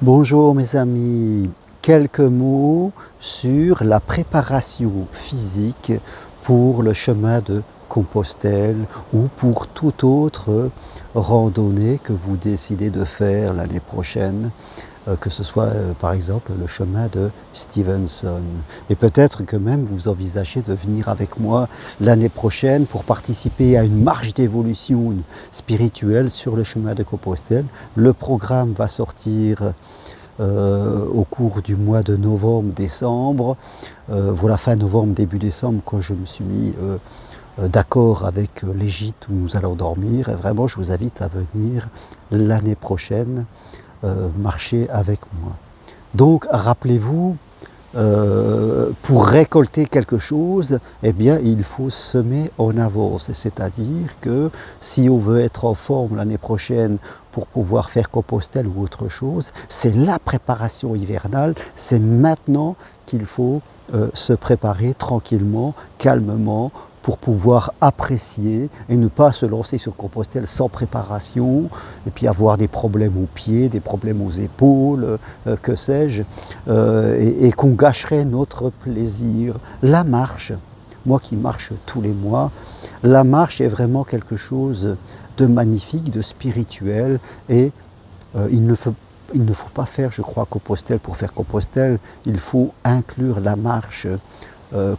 Bonjour mes amis, quelques mots sur la préparation physique pour le chemin de Compostelle ou pour toute autre randonnée que vous décidez de faire l'année prochaine, que ce soit par exemple le chemin de Stevenson. Et peut-être que même vous envisagez de venir avec moi l'année prochaine pour participer à une marche d'évolution spirituelle sur le chemin de Compostelle. Le programme va sortir au cours du mois de novembre-décembre, voilà fin novembre, début décembre, quand je me suis mis d'accord avec les gîtes où nous allons dormir. Et vraiment, je vous invite à venir l'année prochaine marcher avec moi. Donc, rappelez-vous, pour récolter quelque chose, eh bien, il faut semer en avance. C'est-à-dire que si on veut être en forme l'année prochaine pour pouvoir faire Compostelle ou autre chose, c'est la préparation hivernale, c'est maintenant qu'il faut se préparer tranquillement, calmement, pour pouvoir apprécier et ne pas se lancer sur Compostelle sans préparation et puis avoir des problèmes aux pieds, des problèmes aux épaules, que sais-je, et qu'on gâcherait notre plaisir. La marche, moi qui marche tous les mois, la marche est vraiment quelque chose de magnifique, de spirituel, et il ne faut pas faire, je crois, Compostelle pour faire Compostelle, il faut inclure la marche,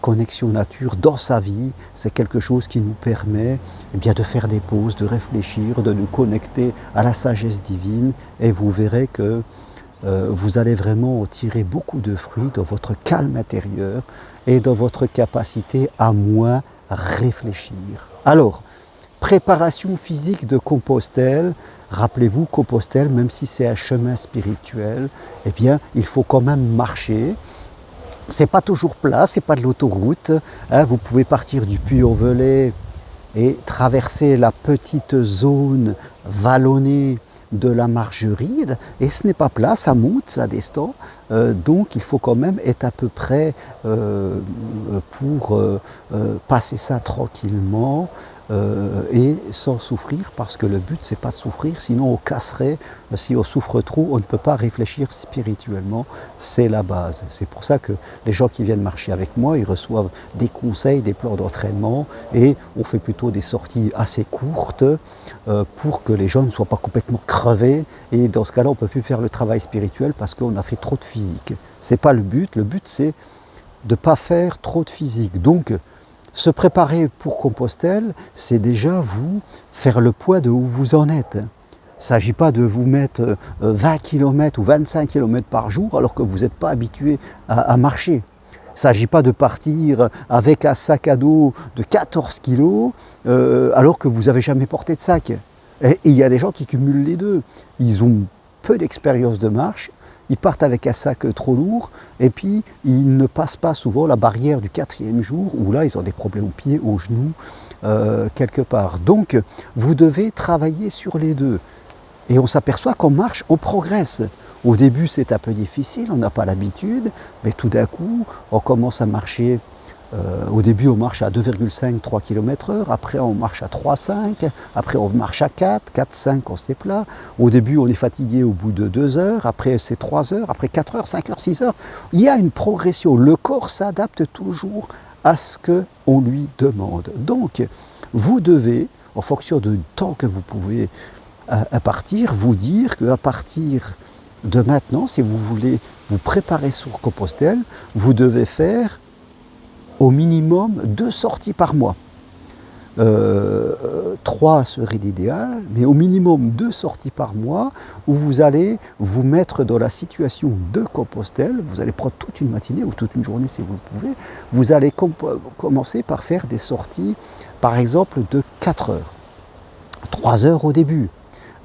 connexion nature dans sa vie. C'est quelque chose qui nous permet de faire des pauses, de réfléchir, de nous connecter à la sagesse divine, et vous verrez que vous allez vraiment tirer beaucoup de fruits dans votre calme intérieur et dans votre capacité à moins réfléchir. Alors, préparation physique de Compostelle. Rappelez-vous, Compostelle, même si c'est un chemin spirituel, eh bien, il faut quand même marcher. C'est pas toujours plat, c'est pas de l'autoroute. Vous pouvez partir du Puy-en-Velay et traverser la petite zone vallonnée de la Margeride, et ce n'est pas plat, ça monte, ça descend, donc il faut quand même être à peu près pour passer ça tranquillement et sans souffrir, parce que le but c'est pas de souffrir, sinon on casserait. Si on souffre trop, on ne peut pas réfléchir spirituellement, c'est la base. C'est pour ça que les gens qui viennent marcher avec moi, ils reçoivent des conseils, des plans d'entraînement, et on fait plutôt des sorties assez courtes pour que les gens ne soient pas complètement crevés, et dans ce cas-là on ne peut plus faire le travail spirituel parce qu'on a fait trop de physique. C'est pas le but c'est de ne pas faire trop de physique. Donc se préparer pour Compostelle, c'est déjà vous faire le poids de où vous en êtes. Il ne s'agit pas de vous mettre 20 km ou 25 km par jour alors que vous n'êtes pas habitué à marcher. Il ne s'agit pas de partir avec un sac à dos de 14 kg alors que vous n'avez jamais porté de sac. Et il y a des gens qui cumulent les deux. Ils ont peu d'expérience de marche, ils partent avec un sac trop lourd, et puis ils ne passent pas souvent la barrière du 4e jour, où là ils ont des problèmes aux pieds, aux genoux, quelque part. Donc vous devez travailler sur les deux. Et on s'aperçoit qu'en marche, on progresse. Au début c'est un peu difficile, on n'a pas l'habitude, mais tout d'un coup on commence à marcher. Au début, on marche à 2,5-3 km/h, après on marche à 3,5, après on marche à 4, 4,5 quand c'est plat. Au début, on est fatigué au bout de 2 heures, après c'est 3 heures, après 4 heures, 5 heures, 6 heures. Il y a une progression, le corps s'adapte toujours à ce qu'on lui demande. Donc, vous devez, en fonction du temps que vous pouvez partir, vous dire qu'à partir de maintenant, si vous voulez vous préparer sur Compostelle, vous devez faire au minimum 2 sorties par mois. 3 serait l'idéal, mais au minimum 2 sorties par mois où vous allez vous mettre dans la situation de Compostelle. Vous allez prendre toute une matinée ou toute une journée si vous le pouvez. Vous allez commencer par faire des sorties, par exemple, de 4 heures. 3 heures au début.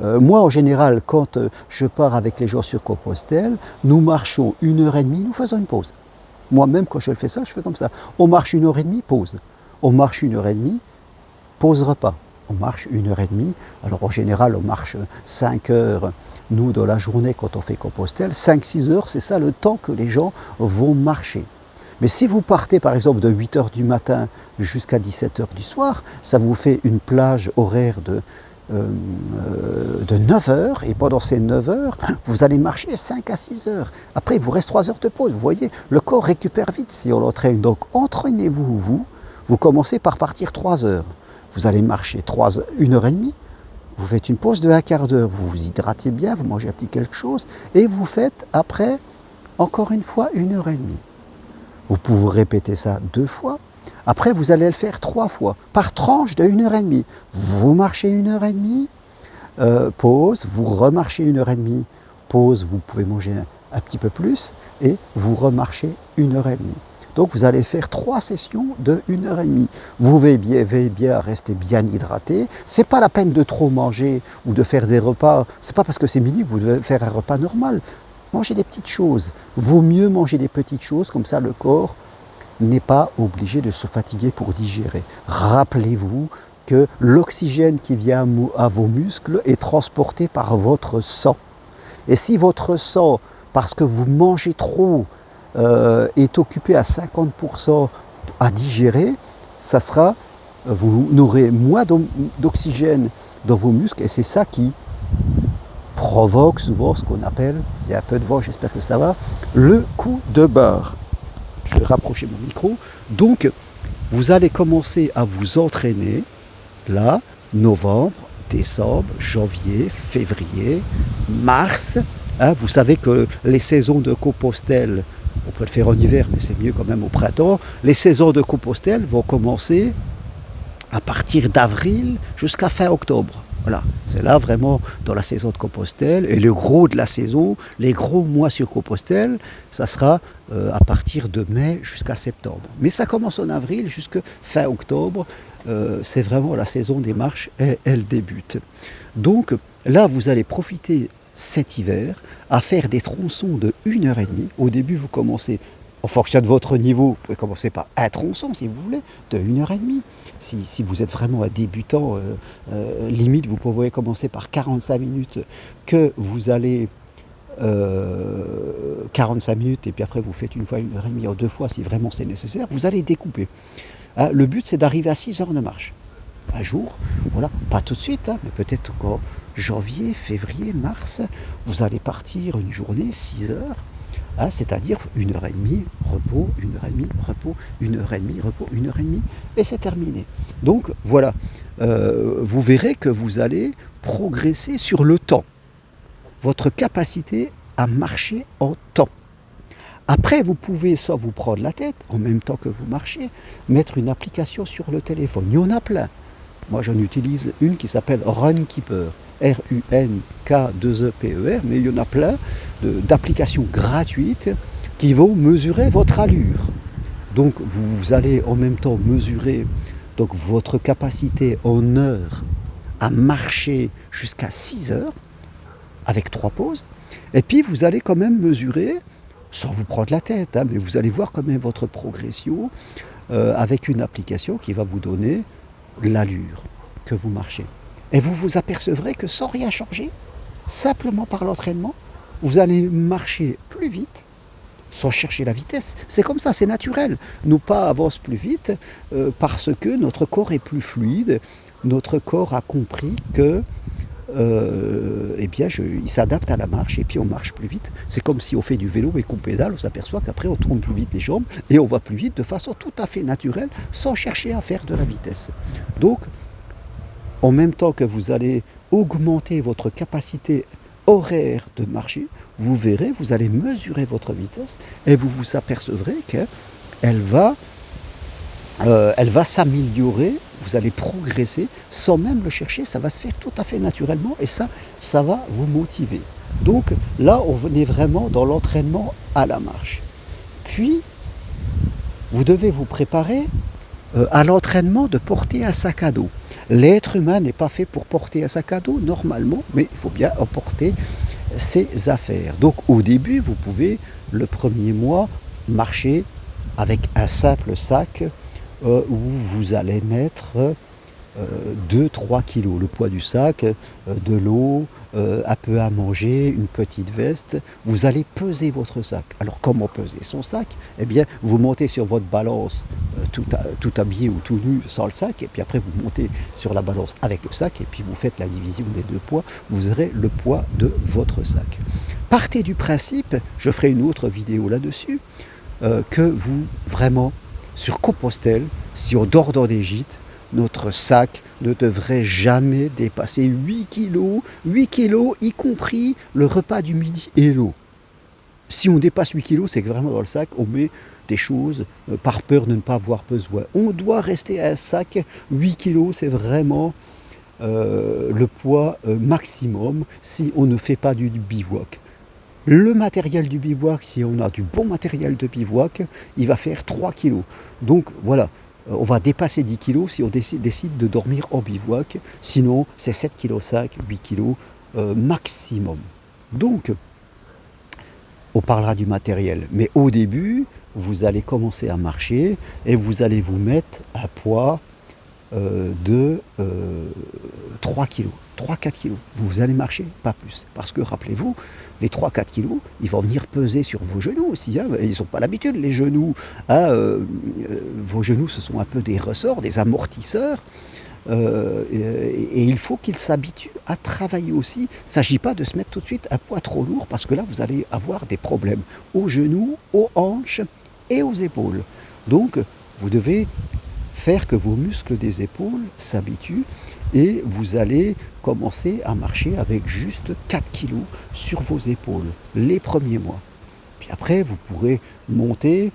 Moi, en général, quand je pars avec les gens sur Compostelle, nous marchons 1h30, nous faisons une pause. Moi-même, quand je fais ça, je fais comme ça. On marche 1h30, pause. On marche 1h30, pause repas. On marche 1h30. Alors en général, on marche 5 heures, nous, dans la journée, quand on fait Compostelle. 5-6 heures, c'est ça le temps que les gens vont marcher. Mais si vous partez, par exemple, de 8 heures du matin jusqu'à 17 heures du soir, ça vous fait une plage horaire de de 9 heures, et pendant ces 9 heures, vous allez marcher 5 à 6 heures. Après, il vous reste 3 heures de pause. Vous voyez, le corps récupère vite si on l'entraîne. Donc, entraînez-vous, vous commencez par partir 3 heures. Vous allez marcher 1 heure et demie. Vous faites une pause de un quart d'heure, vous vous hydratez bien, vous mangez un petit quelque chose, et vous faites après, encore une fois, 1 heure et demie. Vous pouvez répéter ça 2 fois. Après, vous allez le faire 3 fois, par tranche de 1 heure et demie. Vous marchez 1 heure et demie, pause, vous remarchez 1 heure et demie, pause, vous pouvez manger un petit peu plus, et vous remarchez 1 heure et demie. Donc vous allez faire 3 sessions de 1 heure et demie. Vous veillez bien à rester bien hydraté. Ce n'est pas la peine de trop manger ou de faire des repas. Ce n'est pas parce que c'est midi que vous devez faire un repas normal. Mangez des petites choses. Vaut mieux manger des petites choses, comme ça le corps n'est pas obligé de se fatiguer pour digérer. Rappelez-vous que l'oxygène qui vient à vos muscles est transporté par votre sang. Et si votre sang, parce que vous mangez trop, est occupé à 50% à digérer, vous n'aurez moins d'oxygène dans vos muscles, et c'est ça qui provoque souvent ce qu'on appelle, il y a un peu de vent, j'espère que ça va, le coup de barre. Je vais rapprocher mon micro. Donc, vous allez commencer à vous entraîner, là, novembre, décembre, janvier, février, mars. Hein, vous savez que les saisons de Compostelle, on peut le faire en hiver, mais c'est mieux quand même au printemps. Les saisons de Compostelle vont commencer à partir d'avril jusqu'à fin octobre. Voilà, c'est là vraiment dans la saison de Compostelle. Et le gros de la saison, les gros mois sur Compostelle, ça sera à partir de mai jusqu'à septembre. Mais ça commence en avril jusqu'à fin octobre. C'est vraiment la saison des marches et elle débute. Donc là, vous allez profiter cet hiver à faire des tronçons de 1 heure et demie. Au début, vous commencez, en fonction de votre niveau, vous pouvez commencer par un tronçon si vous voulez, de 1 heure et demie. Si vous êtes vraiment un débutant, limite, vous pouvez commencer par 45 minutes que vous allez 45 minutes, et puis après vous faites 1 fois 1 heure et demie, ou 2 fois si vraiment c'est nécessaire. Vous allez découper. Hein, le but, c'est d'arriver à 6 heures de marche. Un jour, voilà, pas tout de suite, hein, mais peut-être qu'en janvier, février, mars, vous allez partir une journée, 6 heures, hein, c'est-à-dire 1 heure et demie, repos, 1 heure et demie, repos, 1 heure et demie, repos, 1 heure et demie, et c'est terminé. Donc voilà, vous verrez que vous allez progresser sur le temps, votre capacité à marcher en temps. Après, vous pouvez, sans vous prendre la tête, en même temps que vous marchez, mettre une application sur le téléphone. Il y en a plein. Moi, j'en utilise une qui s'appelle Runkeeper, R-U-N-K-2-E-P-E-R, mais il y en a plein d'applications gratuites qui vont mesurer votre allure. Donc, vous allez en même temps mesurer donc, votre capacité en heure à marcher jusqu'à 6 heures, avec 3 pauses, et puis vous allez quand même mesurer, sans vous prendre la tête, hein, mais vous allez voir quand même votre progression avec une application qui va vous donner l'allure que vous marchez. Et vous vous apercevrez que sans rien changer, simplement par l'entraînement, vous allez marcher plus vite, sans chercher la vitesse. C'est comme ça, c'est naturel. Nos pas avancent plus vite parce que notre corps est plus fluide, notre corps a compris que il s'adapte à la marche et puis on marche plus vite. C'est comme si on fait du vélo et qu'on pédale, on s'aperçoit qu'après on tourne plus vite les jambes et on va plus vite de façon tout à fait naturelle sans chercher à faire de la vitesse. Donc, en même temps que vous allez augmenter votre capacité horaire de marcher, vous verrez, vous allez mesurer votre vitesse et vous vous apercevrez qu'elle va s'améliorer, vous allez progresser sans même le chercher, ça va se faire tout à fait naturellement et ça va vous motiver. Donc là, on est vraiment dans l'entraînement à la marche. Puis, vous devez vous préparer à l'entraînement de porter un sac à dos. L'être humain n'est pas fait pour porter un sac à dos normalement, mais il faut bien emporter ses affaires. Donc au début, vous pouvez, le premier mois, marcher avec un simple sac où vous allez mettre 2-3 kilos. Le poids du sac, de l'eau, un peu à manger, une petite veste. Vous allez peser votre sac. Alors comment peser son sac? Eh bien, vous montez sur votre balance tout habillé ou tout nu sans le sac, et puis après vous montez sur la balance avec le sac, et puis vous faites la division des deux poids, vous aurez le poids de votre sac. Partez du principe, je ferai une autre vidéo là-dessus, que vous, vraiment, sur Compostelle, si on dort dans des gîtes, notre sac ne devrait jamais dépasser 8 kilos, y compris le repas du midi et l'eau. Si on dépasse 8 kilos, c'est que vraiment dans le sac, on met des choses par peur de ne pas avoir besoin. On doit rester à un sac, 8 kilos, c'est vraiment le poids maximum si on ne fait pas du bivouac. Le matériel du bivouac, si on a du bon matériel de bivouac, il va faire 3 kilos. Donc voilà, on va dépasser 10 kilos si on décide de dormir en bivouac. Sinon, c'est 7,5 kg, 8 kilos maximum. Donc, on parlera du matériel. Mais au début, vous allez commencer à marcher et vous allez vous mettre à poids de 3 kilos, 3-4 kilos. Vous allez marcher, pas plus. Parce que rappelez-vous, les 3-4 kilos, ils vont venir peser sur vos genoux aussi. Hein. Ils n'ont pas l'habitude, les genoux. Hein, vos genoux, ce sont un peu des ressorts, des amortisseurs. Et il faut qu'ils s'habituent à travailler aussi. Il ne s'agit pas de se mettre tout de suite un poids trop lourd, parce que là, vous allez avoir des problèmes aux genoux, aux hanches et aux épaules. Donc, vous devez faire que vos muscles des épaules s'habituent et vous allez commencer à marcher avec juste 4 kilos sur vos épaules les premiers mois. Puis après, vous pourrez monter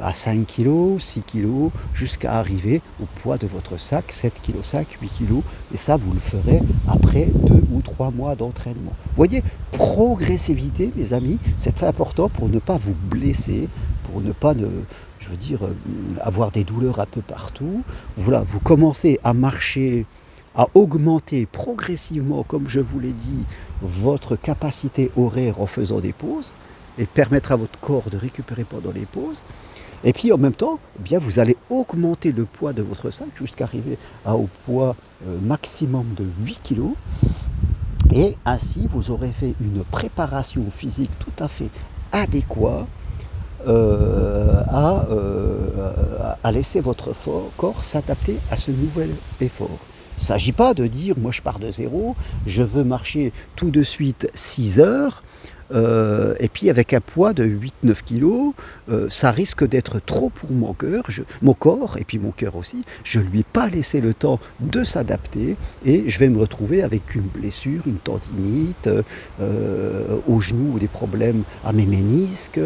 à 5 kg, 6 kg, jusqu'à arriver au poids de votre sac, 7 kg sac, 8 kg, et ça vous le ferez après 2 ou 3 mois d'entraînement. Vous voyez, progressivité, mes amis, c'est important pour ne pas vous blesser, pour ne pas, avoir des douleurs un peu partout. Voilà, vous commencez à marcher, à augmenter progressivement, comme je vous l'ai dit, votre capacité horaire en faisant des pauses, et permettre à votre corps de récupérer pendant les pauses. Et puis en même temps, eh bien, vous allez augmenter le poids de votre sac jusqu'à arriver au poids maximum de 8 kg. Et ainsi, vous aurez fait une préparation physique tout à fait adéquate à laisser votre corps s'adapter à ce nouvel effort. Il ne s'agit pas de dire, moi je pars de zéro, je veux marcher tout de suite 6 heures, et puis avec un poids de 8-9 kg, ça risque d'être trop pour mon corps, et puis mon cœur aussi. Je ne lui ai pas laissé le temps de s'adapter, et je vais me retrouver avec une blessure, une tendinite, au genou, ou des problèmes à mes ménisques,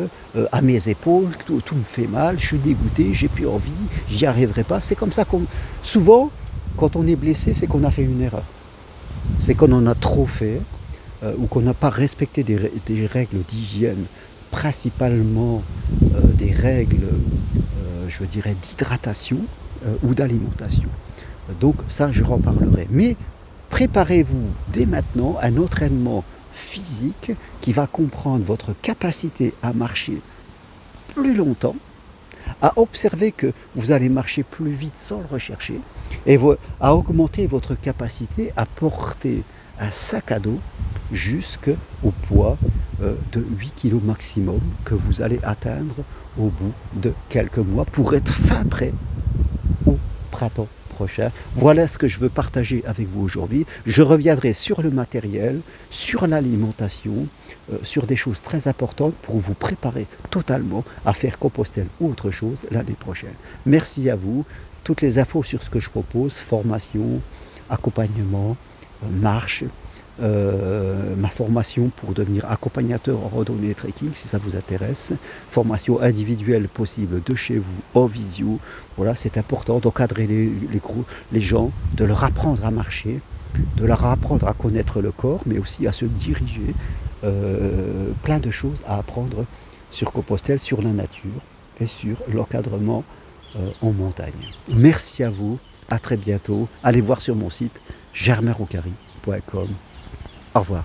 à mes épaules, tout me fait mal, je suis dégoûté, j'ai plus envie, j'y arriverai pas. C'est comme ça souvent, quand on est blessé, c'est qu'on a fait une erreur. C'est qu'on en a trop fait, ou qu'on n'a pas respecté des règles d'hygiène, principalement des règles, d'hydratation ou d'alimentation. Donc ça, je en parlerai. Mais préparez-vous dès maintenant un entraînement physique qui va comprendre votre capacité à marcher plus longtemps, à observer que vous allez marcher plus vite sans le rechercher, et à augmenter votre capacité à porter un sac à dos jusqu'au poids de 8 kg maximum que vous allez atteindre au bout de quelques mois pour être fin prêt au printemps prochain. Voilà ce que je veux partager avec vous aujourd'hui. Je reviendrai sur le matériel, sur l'alimentation, sur des choses très importantes pour vous préparer totalement à faire Compostelle ou autre chose l'année prochaine. Merci à vous. Toutes les infos sur ce que je propose, formation, accompagnement, marche, ma formation pour devenir accompagnateur en randonnée et trekking, si ça vous intéresse, formation individuelle possible de chez vous, en visio. Voilà, c'est important d'encadrer les gens, de leur apprendre à marcher, de leur apprendre à connaître le corps, mais aussi à se diriger. Plein de choses à apprendre sur Compostelle, sur la nature et sur l'encadrement en montagne. Merci à vous, à très bientôt. Allez voir sur mon site germainrocari.com. Au revoir.